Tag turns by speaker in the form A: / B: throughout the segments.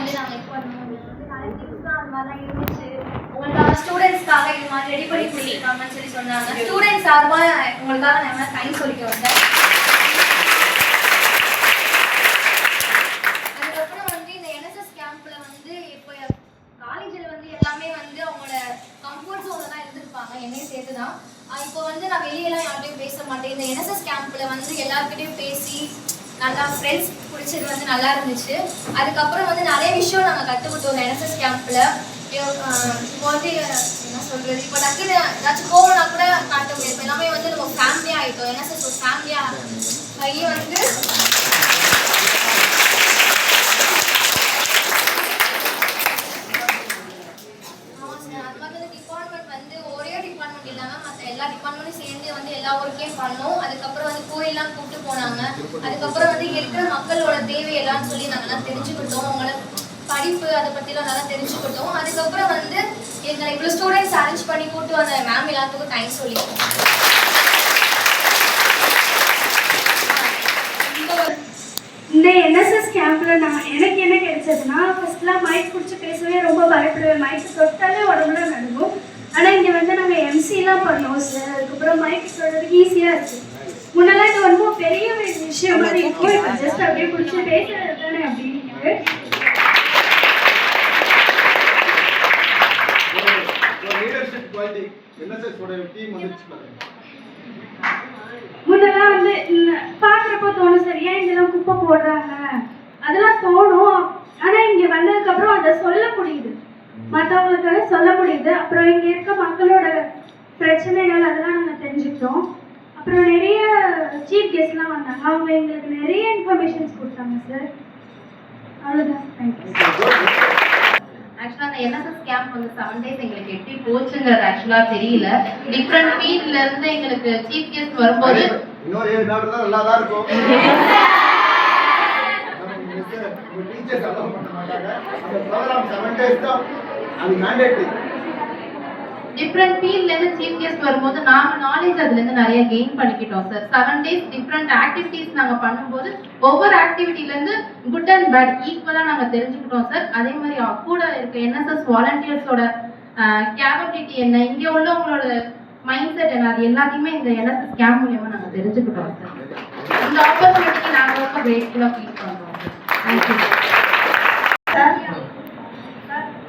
A: வந்து நாங்கள் இப்போ நிறைய திங்ஸ் தான் அது மாதிரிலாம் இருந்துச்சு. உங்களுக்காக ஸ்டூடெண்ட்ஸ்க்காக இது மாதிரி ரெடி பண்ணி கொடுத்துருக்காங்கன்னு சொல்லி சொன்னாங்க. ஸ்டூடெண்ட்ஸ் சார்பாக உங்களுக்காக நான் என்ன தேங்க்ஸ் சொல்லிக்க வந்தேன். அதுக்கப்புறம் வந்து இந்த என்எஸ்எஸ் கேம்ப்ல வந்து இப்போ காலேஜில் வந்து எல்லாமே வந்து அவங்களோட கம்ஃபர்ட் ஜோனில் தான் இருந்திருப்பாங்க, என்னையும் சேர்த்து தான். இப்போ வந்து நான் வெளியெல்லாம் யார்கிட்டையும் பேச மாட்டேன். இந்த என்எஸ்எஸ் கேம்ப்ல வந்து எல்லாருக்கிட்டையும் பேசி நல்லா ஃப்ரெண்ட்ஸ் பிடிச்சது வந்து நல்லா இருந்துச்சு. அதுக்கப்புறம் வந்து நிறைய விஷயம் நாங்கள் கற்றுக்கிட்டோம் இந்த என்எஸ்எஸ் கேம்ப்ல. இப்போ வந்து என்ன சொல்றது, இப்போ டக்குன்னு ஏதாச்சும் கோவம்னா கூட காட்ட முடியாது. இப்போ எல்லாமே வந்து நம்ம ஃபேமிலியாக ஆகிட்டோம். என்எஸ்எஸ் ஒரு ஃபேமிலியாக ஆகி வந்து எல்லா டிபார்ட்மெண்ட்டும் சேர்ந்து வந்து எல்லா ஒர்க்கையும் பண்ணோம். அதுக்கப்புறம் வந்து கோயிலெலாம் கூப்பிட்டு போனாங்க. அதுக்கப்புறம் வந்து இருக்கிற மக்களோட தேவையெல்லாம் சொல்லி நாங்கள்லாம் தெரிஞ்சுக்கிட்டோம். அவங்களோட படிப்பு அதை பற்றிலாம் நல்லா தெரிஞ்சுக்கிட்டோம். அதுக்கப்புறம் வந்து எங்களை இவ்வளோ ஸ்டூடெண்ட்ஸ் அரேஞ்ச் பண்ணி கூப்பிட்டு வந்த மேம் எல்லாத்துக்கும் தேங்க்ஸ் சொல்லியிருக்கோம்.
B: இந்த என்எஸ்எஸ் கேம்ப்ல எனக்கு என்ன கிடைச்சதுன்னா, ஃபர்ஸ்ட்லாம் மைக் பிடிச்சி பேசவே ரொம்ப பயப்படுவேன். மைக் தொட்டாலே உடம்புல நடுங்கும். ஆனால் இங்கே வந்து நாங்கள் எம்சிலாம் பண்ணோம் சார். அதுக்கப்புறம் மைக் சொல்றதுக்கு ஈஸியாக இருக்குது. முன்னெல்லாம் இது ரொம்ப பெரிய விஷயம் மாதிரி இருக்கும். இப்போ ஜஸ்ட் அப்படியே பிடிச்சி பேசுறது தானே அப்படின்னு. முன்னெல்லாம் வந்து பார்க்குறப்போ தோணும், சரியா இங்கெல்லாம் குப்பை போடுறாங்க அதெல்லாம் தோணும். ஆனால் இங்கே வந்ததுக்கப்புறம் அதை சொல்ல முடியுது, மற்றவங்களுக்காக சொல்ல முடியுது. அப்புறம் இங்கே இருக்க மக்களோட பிரச்சனைகள் அதெல்லாம் நாங்கள் தெரிஞ்சுக்கிட்டோம். அப்புறம் நிறைய சீஃப் கெஸ்ட்லாம் வந்தாங்க. அவங்க எங்களுக்கு நிறைய இன்ஃபர்மேஷன்ஸ் கொடுத்தாங்க சார். அவ்வளோதான். தேங்க்யூ.
C: ஆக்சுவலாக அந்த என்எஸ்எஸ் கேம்ப் வந்து 7 days எங்களுக்கு எப்படி போச்சுங்கிறது ஆக்சுவலாக தெரியல. டிஃப்ரெண்ட் ஃபீல்ட்ல இருந்து எங்களுக்கு சீஃப் கெஸ்ட் வரும்போது
D: இன்னொரு 7 நாள் தான் நல்லா தான் இருக்கும். டீச்சர்ஸ் அலோவ் பண்ண மாட்டாங்க. அந்த ப்ரோகிராம் 7 days தான், அது மேண்டேட்டரி.
C: டிஃப்ரெண்ட் ஃபீல்ட்ல இருந்து சீஃப் கெஸ்ட் வரும்போது நாம நாலேஜ் அதுல இருந்து நிறைய கெயின் பண்ணிக்கிட்டோம் சார். 7 days டிஃப்ரெண்ட் ஆக்டிவிட்டிஸ் நாங்க பண்ணும்போது ஒவ்வொரு ஆக்டிவிட்டில இருந்து குட் அண்ட் பேட் ஈக்குவலா நாங்க தெரிஞ்சுக்கிட்டோம் சார். அதே மாதிரி கூட இருக்க என்எஸ்எஸ் வாலண்டியர்ஸோட கேப்பபிலிட்டி என்ன, இங்க உள்ளவங்களோட மைண்ட் செட் என்ன, அது எல்லாத்தையுமே இந்த என்எஸ்எஸ் கேம்ப் மூலமா நாங்க தெரிஞ்சுக்கிட்டோம் சார். இந்த ஆப்பர்ச்சுனிட்டிக்கு நாங்க ரொம்ப கிரேட்ஃபுல்லா ஃபீல் பண்றோம் sir. Thank you
E: sir.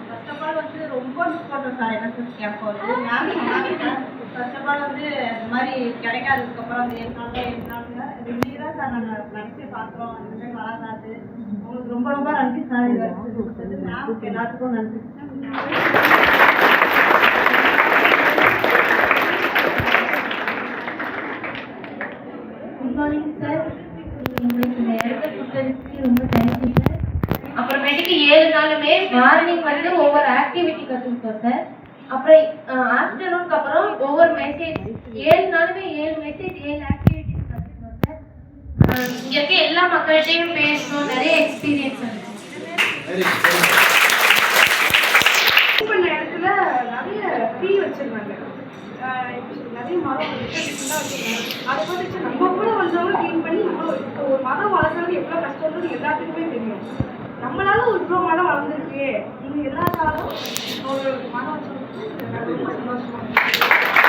E: First of all வந்து ரொம்ப மிஸ் பண்ணுறோம் சார் என்எஸ்எஸ் கேம்ப் வந்து. மேம் சொன்னாங்க சார், ஃபர்ஸ்ட் ஆஃப் ஆல் வந்து இந்த மாதிரி கிடைக்காததுக்கப்புறம் அந்த 7 நாளுங்க இன்னைக்கு தான் சார் நாங்கள் நினச்சி பார்க்குறோம். இந்த மாதிரி வராது. உங்களுக்கு ரொம்ப ரொம்ப நன்றி சார். இது மேம் எல்லாத்துக்கும் நன்றி.
C: Good morning sir. எங்களுக்கு இந்த இடத்த கொடுத்ததுக்கு ரொம்ப தேங்க்யூ சார். அப்புறமேட்டுக்கு 7 நாளுமே மார்னிங் வந்து ஒவ்வொரு ஆக்டிவிட்டி கற்றுக்கிட்டோம் சார். அப்புறம் ஆஃப்டர்நூனுக்கு அப்புறம் ஒவ்வொரு மெசேஜ் 7 நாளுமே 7 மெசேஜ் 7 ஆக்டிவிட்டிஸ் கற்றுக்கிட்டோம் சார். இங்கே இருக்க எல்லா மக்கள்கிட்டையும் பேசணும், நிறைய எக்ஸ்பீரியன்ஸ் இருந்துச்சு.
B: பண்ண இடத்துல நிறைய ஃப்ரீ வச்சிருந்தாங்க. நிறைய மரம் வச்சிருந்தாங்க. அதை பார்த்துச்சு நம்ம கூட வந்தவங்க க்ளீன் பண்ணி இப்போ ஒரு மரம் வளர்க்குறது எவ்வளோ கஷ்டம்னு எல்லாத்துக்குமே தெரியும். நம்மளால ஒரு இவ்வளோ மரம் வளர்ந்துருக்கு. நீங்கள் எல்லா காலம் ஒரு மரம் வச்சுருக்கு ரொம்ப சந்தோஷமா இருக்கு.